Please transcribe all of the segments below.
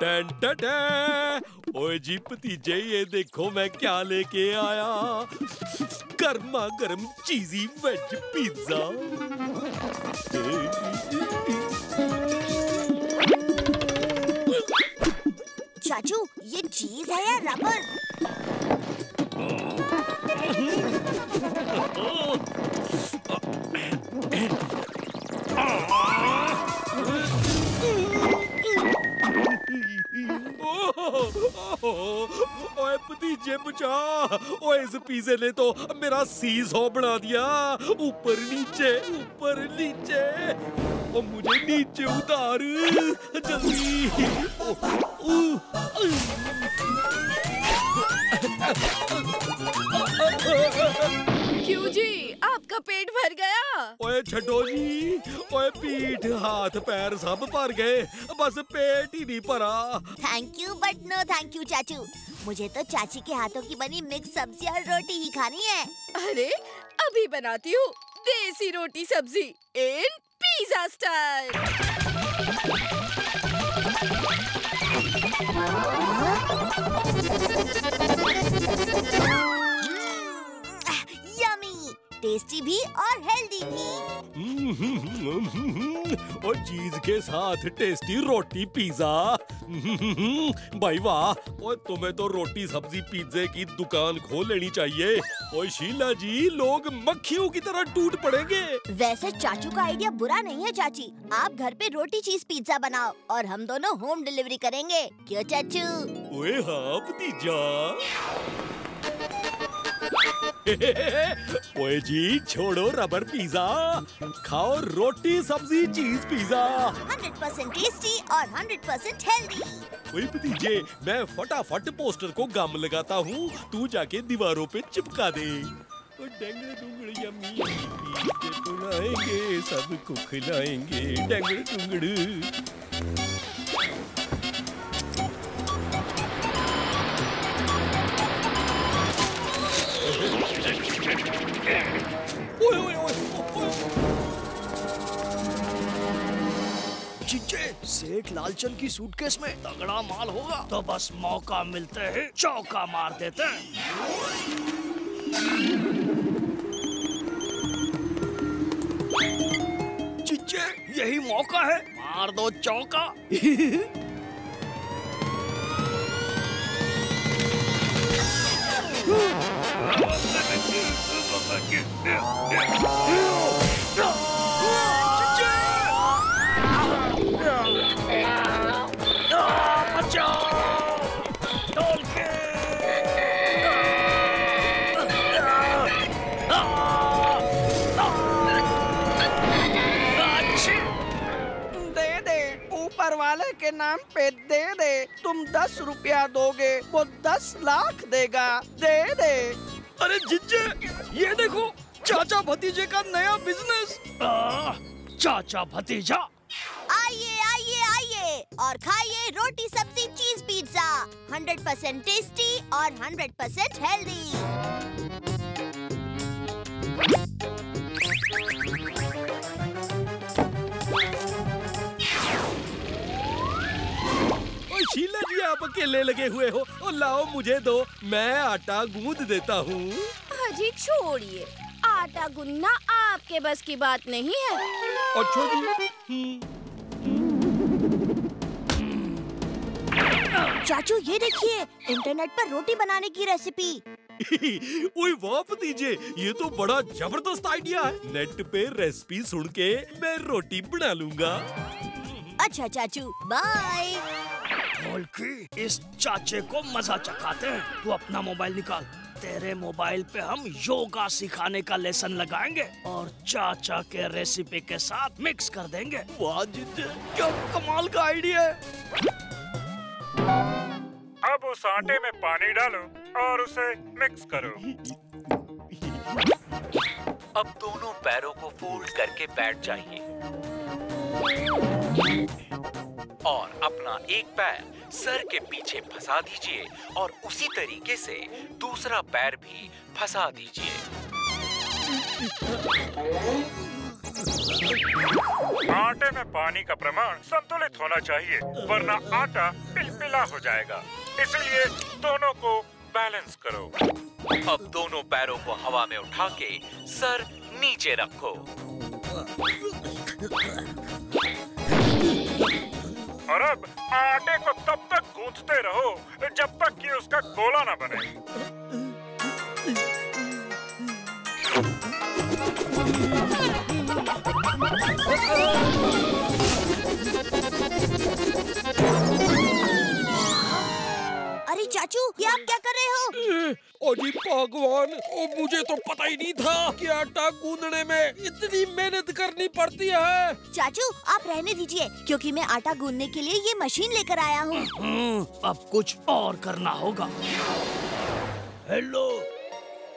Ton ton. ओए जी भतीजे, ये देखो मैं क्या लेके आया। गर्मा गर्म चीजी वेज पिज्जा। चाचू, ये चीज है या रबर? ओए भतीजे बचा। ओए इस पिज़्ज़े ने तो मेरा सीसॉ बना दिया। ऊपर नीचे ऊपर नीचे। ओ मुझे नीचे उतार जल्दी। क्यों जी, आपका पेट भर गया? ओए छठो जी, ओए पीठ हाथ पैर सब भर गए, बस पेट ही नहीं भरा। Thank you but no thank you चाचू। मुझे तो चाची के हाथों की बनी मिक्स सब्जी और रोटी ही खानी है। अरे अभी बनाती हूँ देसी रोटी सब्जी इन पिज़्ज़ा स्टाइल। यमी, टेस्टी भी और हेल्दी भी। और चीज के साथ टेस्टी रोटी पिज़्ज़ा। भाई वाह। और तुम्हें तो रोटी सब्जी पिज़्ज़े की दुकान खोल लेनी चाहिए। और शीला जी, लोग मक्खियों की तरह टूट पड़ेंगे। वैसे चाचू का आइडिया बुरा नहीं है चाची। आप घर पे रोटी चीज पिज्जा बनाओ और हम दोनों होम डिलीवरी करेंगे। क्यों चाचू? ओए हाँ भतीजा। ओए जी, छोड़ो रबर पिज़्ज़ा, खाओ रोटी सब्जी चीज पिज़्ज़ा। 100% टेस्टी और 100% हेल्दी। ओए भतीजे, मैं फटाफट पोस्टर को गम लगाता हूँ, तू जाके दीवारों पे चिपका दे। डेंगड़ डुंगड़ यम्मी पिज़्ज़े बनाएंगे, सबको खिलाएंगे। डेंगड़ डुंगड़। सेठ लालचंद की सूटकेस में तगड़ा माल होगा, तो बस मौका मिलते ही चौका मार देते हैं। चिच्चे, यही मौका है, मार दो चौका। वाले के नाम पे दे दे। तुम 10 रुपया दोगे, वो 10 लाख देगा। दे दे। अरे जिज्जे, ये देखो चाचा भतीजे का नया बिजनेस। चाचा भतीजा, आइए आइए आइए और खाइए रोटी सब्जी चीज पिज्जा। 100% टेस्टी और 100% हेल्दी। शीला जी, आप अकेले लगे हुए हो। और लाओ मुझे दो, मैं आटा गूंद देता हूँ। हाजी छोड़िए, आटा गूंदना आपके बस की बात नहीं है। अच्छा जी। चाचू ये देखिए, इंटरनेट पर रोटी बनाने की रेसिपी। ओए वाह भतीजे, ये तो बड़ा जबरदस्त आइडिया है। नेट पे रेसिपी सुन के मैं रोटी बना लूंगा। अच्छा चाचू, बाय। इस चाचे को मजा चखाते हैं। तू अपना मोबाइल निकाल, तेरे मोबाइल पे हम योगा सिखाने का लेसन लगाएंगे और चाचा के रेसिपी के साथ मिक्स कर देंगे। वाह जिज्जे, क्या कमाल का आइडिया है। अब उस आटे में पानी डालो और उसे मिक्स करो। अब दोनों पैरों को फोल्ड करके बैठ जाइए और अपना एक पैर सर के पीछे फंसा दीजिए और उसी तरीके से दूसरा पैर भी फंसा दीजिए। आटे में पानी का प्रमाण संतुलित होना चाहिए, वरना आटा पिलपिला हो जाएगा। इसीलिए दोनों को बैलेंस करो। अब दोनों पैरों को हवा में उठा के सर नीचे रखो। और अब आटे को तब तक गूंथते रहो जब तक कि उसका गोला न बने। अरे चाचू, ये आप क्या कर रहे हो? ओ जी भगवान, ओ मुझे तो पता ही नहीं था कि आटा गूंदने में इतनी मेहनत करनी पड़ती है। चाचू, आप रहने दीजिए, क्योंकि मैं आटा गूंदने के लिए ये मशीन लेकर आया हूँ। अब कुछ और करना होगा। हेलो,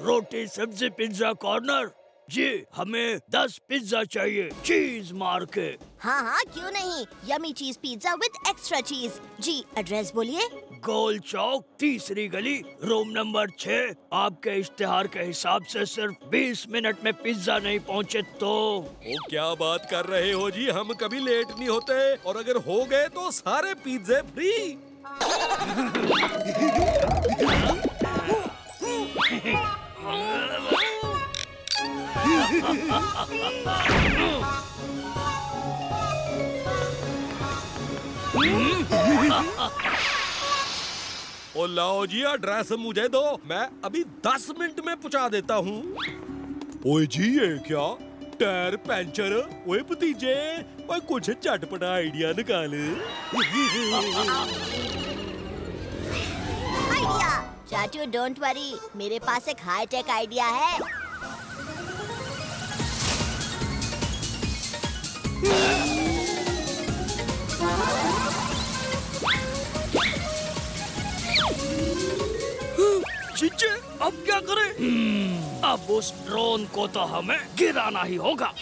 रोटी सब्जी पिज्जा कॉर्नर जी, हमें 10 पिज्जा चाहिए, चीज मार के। हाँ हाँ, क्यों नहीं। यमी चीज पिज्जा विद एक्स्ट्रा चीज। जी, एड्रेस बोलिए। गोल चौक, तीसरी गली, रूम नंबर 6। आपके इश्तिहार के हिसाब से सिर्फ 20 मिनट में पिज्जा नहीं पहुंचे तो। ओ क्या बात कर रहे हो जी, हम कभी लेट नहीं होते, और अगर हो गए तो सारे पिज्जे फ्री। ओ लाओ जी, एड्रेस मुझे दो, मैं अभी 10 मिनट में पहुंचा देता हूँ। ओए जी, ये क्या टायर पंचर? ओए भतीजे, ओए कुछ चटपटा आइडिया निकाल। आइडिया? चाचू डोंट वरी, मेरे पास एक हाई टेक आइडिया है। चीचे, अब क्या करें? अब उस ड्रोन को तो हमें गिराना ही होगा।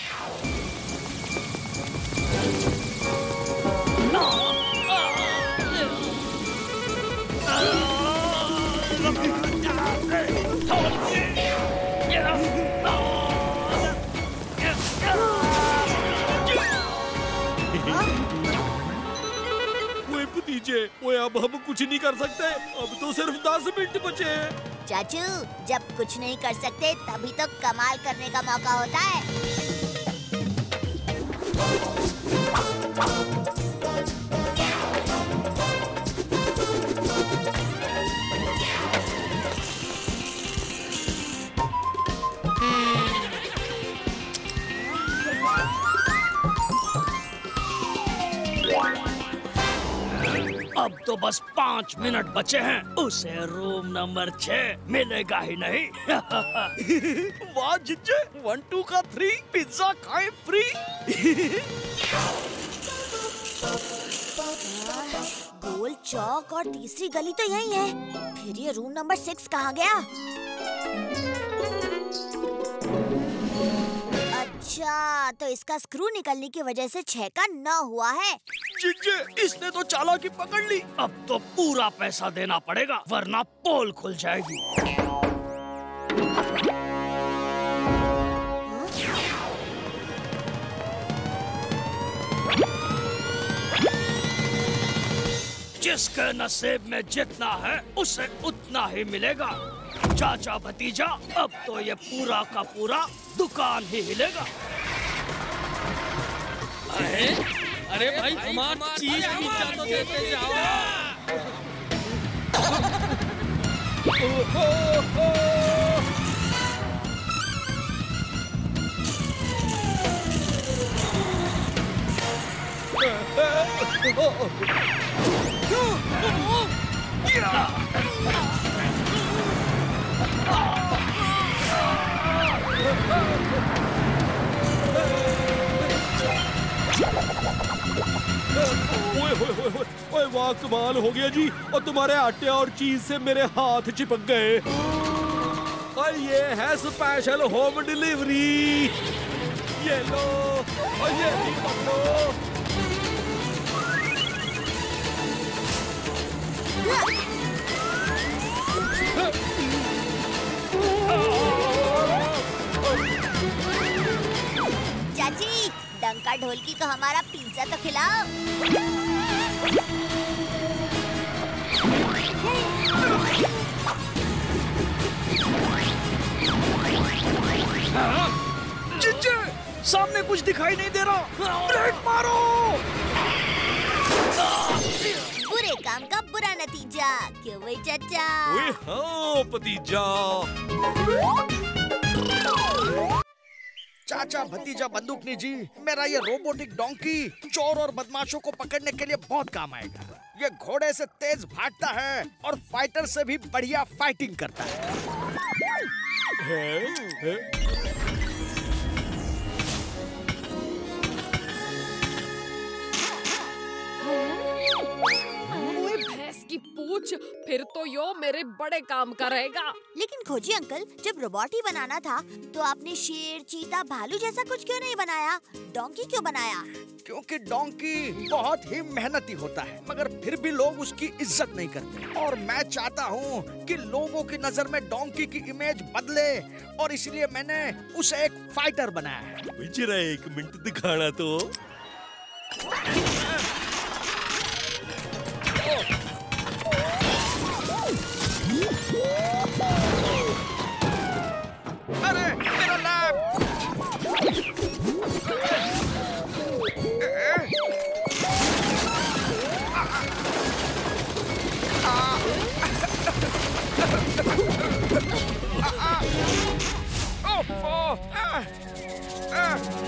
भतीजे, ओए अब हम कुछ नहीं कर सकते, अब तो सिर्फ 10 मिनट बचे हैं। चाचू, जब कुछ नहीं कर सकते तभी तो कमाल करने का मौका होता है। अब तो बस 5 मिनट बचे हैं, उसे रूम नंबर 6 मिलेगा ही नहीं। वाह जिज्जे, 1 2 का 3 पिज्जा खाए फ्री। गोल चौक और तीसरी गली तो यही है, फिर ये रूम नंबर 6 कहाँ गया? अच्छा, तो इसका स्क्रू निकलने की वजह से 6 का 9 हुआ है। जिज्जे, इसने तो चालाकी पकड़ ली। अब तो पूरा पैसा देना पड़ेगा, वरना पोल खुल जाएगी। जिसके नसीब में जितना है उसे उतना ही मिलेगा। चाचा भतीजा, अब तो ये पूरा का पूरा दुकान ही हिलेगा। अरे भाई, हमारा चीज पिज्जा तो देते जाओ। ओए वाह, कमाल हो गया जी, और तुम्हारे आटे और चीज से मेरे हाथ चिपक गए। और ये है स्पेशल होम डिलीवरी, ये लो, और ये भी पकड़ो। चाची, डंका ढोलकी को हमारा पिज्जा तो खिलाओ। चिंचे, सामने कुछ दिखाई नहीं दे रहा। ब्रेक मारो। बुरे काम का बुरा नतीजा, क्यों भाई चाचा? ओए हाँ भतीजा। चाचा भतीजा बंदूकनी जी, मेरा ये रोबोटिक डोंकी चोर और बदमाशों को पकड़ने के लिए बहुत काम आएगा। ये घोड़े से तेज भागता है और फाइटर से भी बढ़िया फाइटिंग करता है। भैंस की पूछ, फिर तो यो मेरे बड़े काम का रहेगा। लेकिन खोजी अंकल, जब रोबोट ही बनाना था तो आपने शेर, चीता, भालू जैसा कुछ क्यों नहीं बनाया? डोंकी क्यों बनाया? क्योंकि डोंकी बहुत ही मेहनती होता है, मगर फिर भी लोग उसकी इज्जत नहीं करते। और मैं चाहता हूँ कि लोगों की नजर में डोंकी की इमेज बदले, और इसलिए मैंने उसे एक फाइटर बनाया है। जरा 1 मिनट दिखाना तो। अरे मेरा लैप!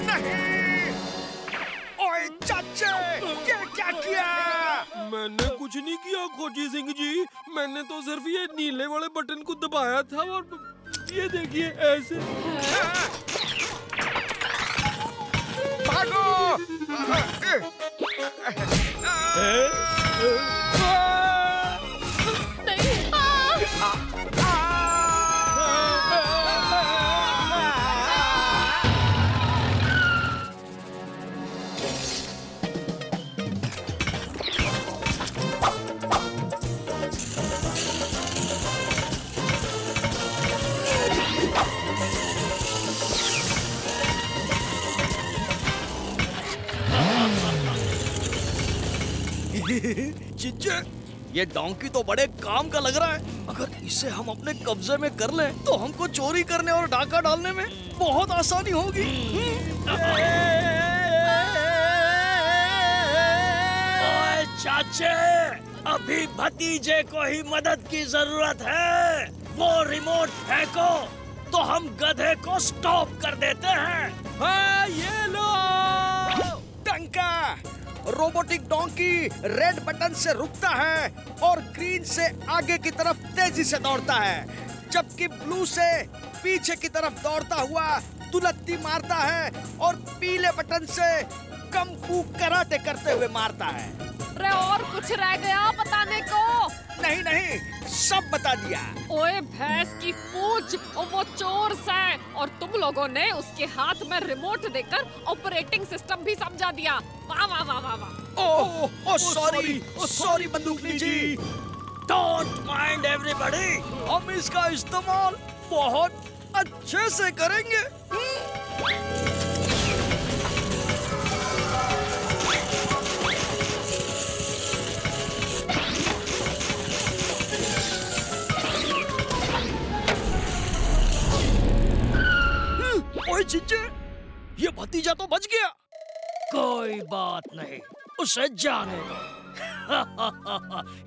नहीं! ओए चाचे, ये क्या किया? मैंने कुछ नहीं किया खोजी सिंह जी, मैंने तो सिर्फ ये नीले वाले बटन को दबाया था और ये देखिए ऐसे। भागो! चिंचे, ये डोंकी तो बड़े काम का लग रहा है। अगर इसे हम अपने कब्जे में कर लें, तो हमको चोरी करने और डाका डालने में बहुत आसानी होगी। ओए चाचे, अभी भतीजे को ही मदद की जरूरत है। वो रिमोट फेंको तो हम गधे को स्टॉप कर देते हैं। हाँ ये लो। डंका, रोबोटिक डोंकी रेड बटन से रुकता है और ग्रीन से आगे की तरफ तेजी से दौड़ता है, जबकि ब्लू से पीछे की तरफ दौड़ता हुआ दुलत्ती मारता है और पीले बटन से कम फू कराटे करते हुए मारता है। अरे और कुछ रह गया बताने को? नहीं नहीं, सब बता दिया। ओए भैंस की पूछ, वो चोर है और तुम लोगों ने उसके हाथ में रिमोट देकर ऑपरेटिंग सिस्टम भी समझा दिया। वाह वाह वाह वाह वाह। ओह सॉरी बंदूकनी जी। डोंट माइंड एवरीबॉडी, हम इसका इस्तेमाल बहुत अच्छे से करेंगे। ओए चिंचे, ये भतीजा तो बच गया। कोई बात नहीं, उसे जाने दो।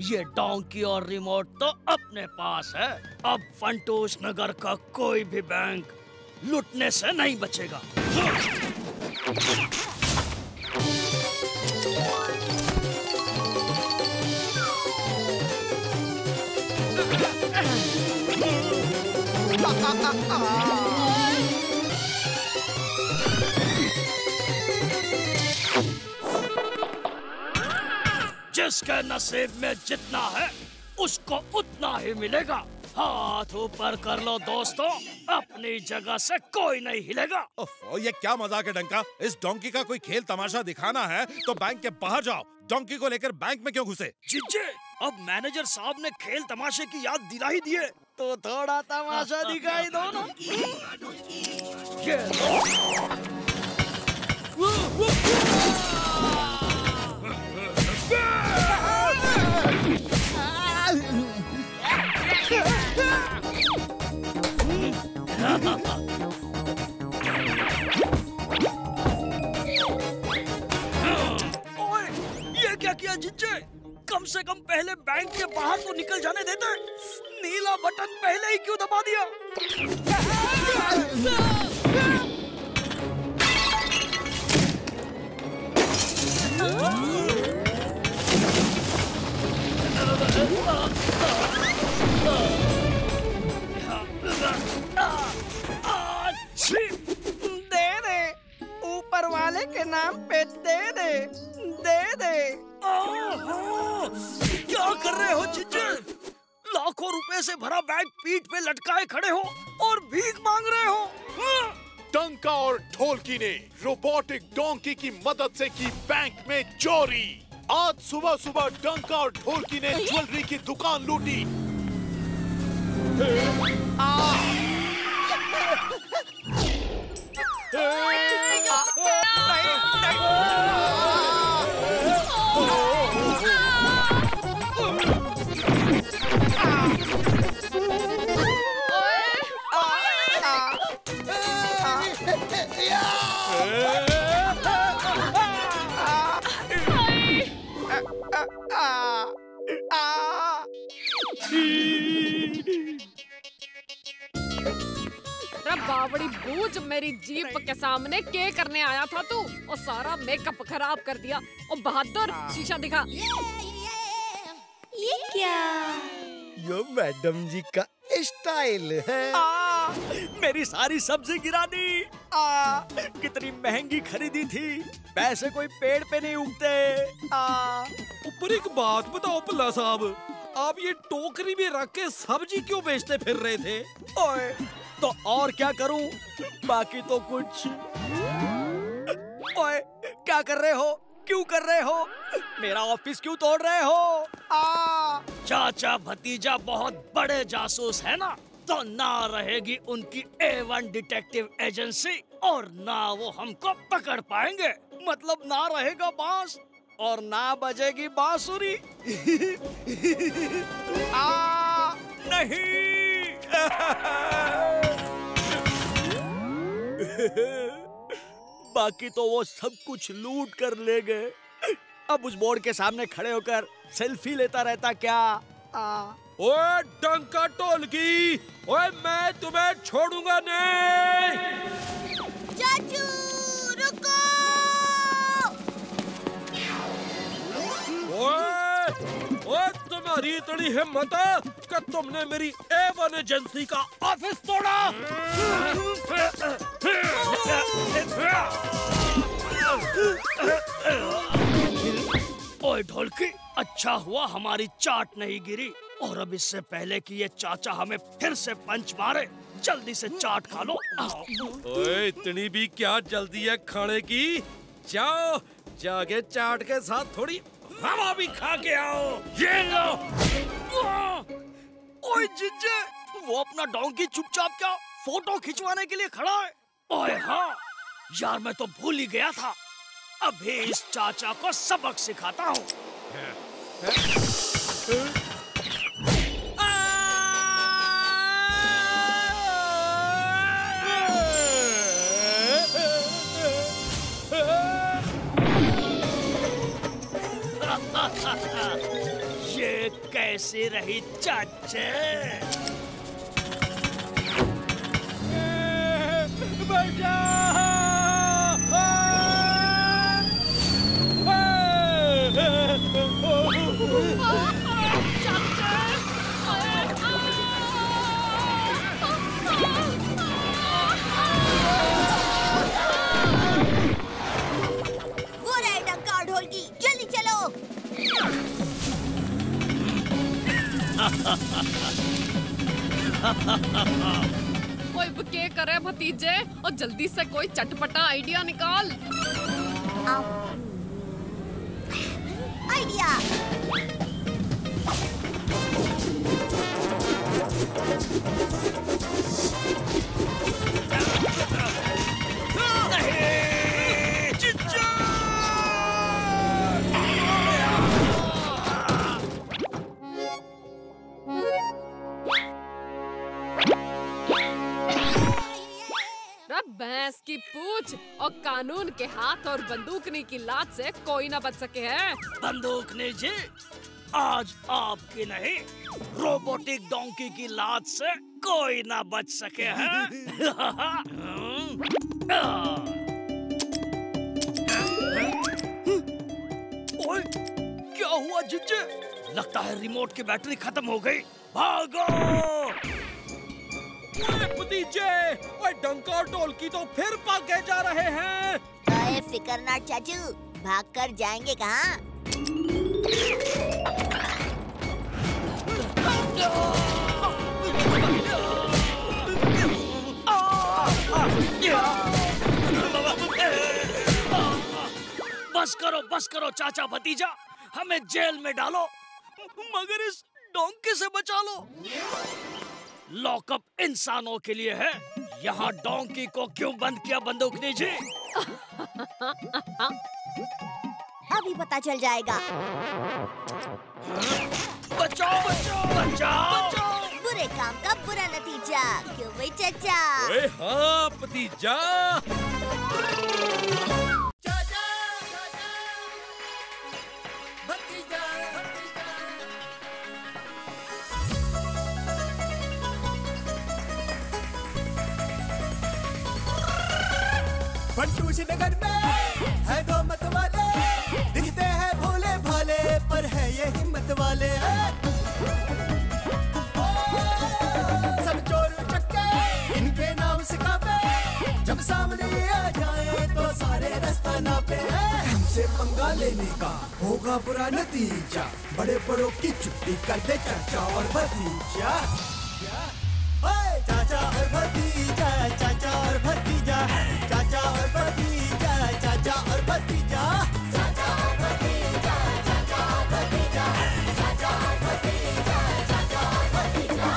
ये डोंकी और रिमोट तो अपने पास है। अब फंटूस नगर का कोई भी बैंक लूटने से नहीं बचेगा। जिसके नसीब में जितना है उसको उतना ही मिलेगा। हाथ ऊपर कर लो दोस्तों, अपनी जगह से कोई नहीं हिलेगा। ओफो, ये क्या मजाक है डंका? इस डोंकी का कोई खेल तमाशा दिखाना है तो बैंक के बाहर जाओ। डोंकी को लेकर बैंक में क्यों घुसे? जिज्जे, अब मैनेजर साहब ने खेल तमाशे की याद दिला ही दी है, तो थोड़ा तमाशा दिखाई दो ना। ओए, ये क्या किया जिज्जे? कम से कम पहले बैंक के बाहर तो निकल जाने देते। नीला बटन पहले ही क्यों दबा दिया? दे दे, ऊपर वाले के नाम पे दे दे, दे दे। क्या कर रहे हो जिज्जे? लाखों रुपए से भरा बैग पीठ पे लटकाए खड़े हो और भीख मांग रहे हो। डंका और ढोलकी ने रोबोटिक डोंकी की मदद से की बैंक में चोरी। आज सुबह सुबह डंका और ढोलकी ने ज्वेलरी की दुकान लूटी। बावड़ी बूझ, मेरी जीप के सामने के करने आया था तू और सारा मेकअप खराब कर दिया। और बहादुर, शीशा दिखा। ये क्या? ये मैडम जी का स्टाइल है। मेरी सारी सब्जी गिरा दी। कितनी महंगी खरीदी थी, पैसे कोई पेड़ पे नहीं उगते। ऊपर एक बात बताओ पल्ला साहब, आप ये टोकरी में रख के सब्जी क्यों बेचते फिर रहे थे? ओए, तो और क्या करूं? बाकी तो कुछ। ओए, क्या कर रहे हो? क्यों कर रहे हो? मेरा ऑफिस क्यों तोड़ रहे हो? चाचा भतीजा बहुत बड़े जासूस है ना, तो ना रहेगी उनकी A1 डिटेक्टिव एजेंसी और ना वो हमको पकड़ पाएंगे। मतलब ना रहेगा बांस और ना बजेगी बांसुरी। नहीं। बाकी तो वो सब कुछ लूट कर ले गए। अब उस बोर्ड के सामने खड़े होकर सेल्फी लेता रहता क्या? ओए डंका ढोलकी, ओए मैं तुम्हें छोड़ूंगा नहीं। चाचू रुको। ओए तुम्हारी इतनी हिम्मत है कि तुमने मेरी A1 एजेंसी का ऑफिस तोड़ा? ओए ढोलकी, अच्छा हुआ हमारी चाट नहीं गिरी, और अब इससे पहले कि ये चाचा हमें फिर से पंच मारे, जल्दी से चाट खा लो। ओए इतनी भी क्या जल्दी है खाने की? जाओ जाके चाट के साथ थोड़ी हवा भी खा के आओ। ये लो। ओए जिज्जे, वो अपना डोंकी चुपचाप क्या फोटो खिंचवाने के लिए खड़ा है? ओए हाँ यार, मैं तो भूल ही गया था। अभी इस चाचा को सबक सिखाता हूँ। ये कैसी रही चाचे? वो रहे डंका ढोलकी, जल्दी चलो। कोई के करे भतीजे, और जल्दी से कोई चटपटा आइडिया निकाल। आइडिया। पूछ। और कानून के हाथ और बंदूकनी की लात से कोई ना बच सके है। बंदूकनी जी, आज आपकी नहीं, रोबोटिक डोंकी की लात से कोई ना बच सके है। ओए, क्या हुआ जिज्जे? लगता है रिमोट की बैटरी खत्म हो गई। भागो! भतीजे, ओए डंका और ढोलकी तो फिर भागे जा रहे हैं। अरे फिकर ना चाचू, भागकर जाएंगे कहाँ? बस करो चाचा भतीजा, हमें जेल में डालो, मगर इस डोंकी से बचा लो। लॉकअप इंसानों के लिए है, यहाँ डोंकी को क्यों बंद किया बंदूकनी जी? अभी पता चल जाएगा। बचाओ बचाओ बचाओ! बुरे काम का बुरा नतीजा, क्यों भाई चाचा? ओए हाँ भतीजा। फंटूश नगर में है दो मत वाले, दिखते हैं भोले भाले पर है ये हिम्मत वाले। सब चोर चक्के इनके नाम से कापे, जब सामने आ जाए तो सारे रास्ता नापे। हमसे पंगा लेने का होगा बुरा नतीजा, बड़े बड़ों की छुट्टी कर दे चाचा और भतीजा। चाचा और भतीजा, चाचा और भतीजा, चाचा और भतीजा, चाचा और भतीजा, चाचा और भतीजा, चाचा और भतीजा, चाचा और भतीजा, चाचा और भतीजा।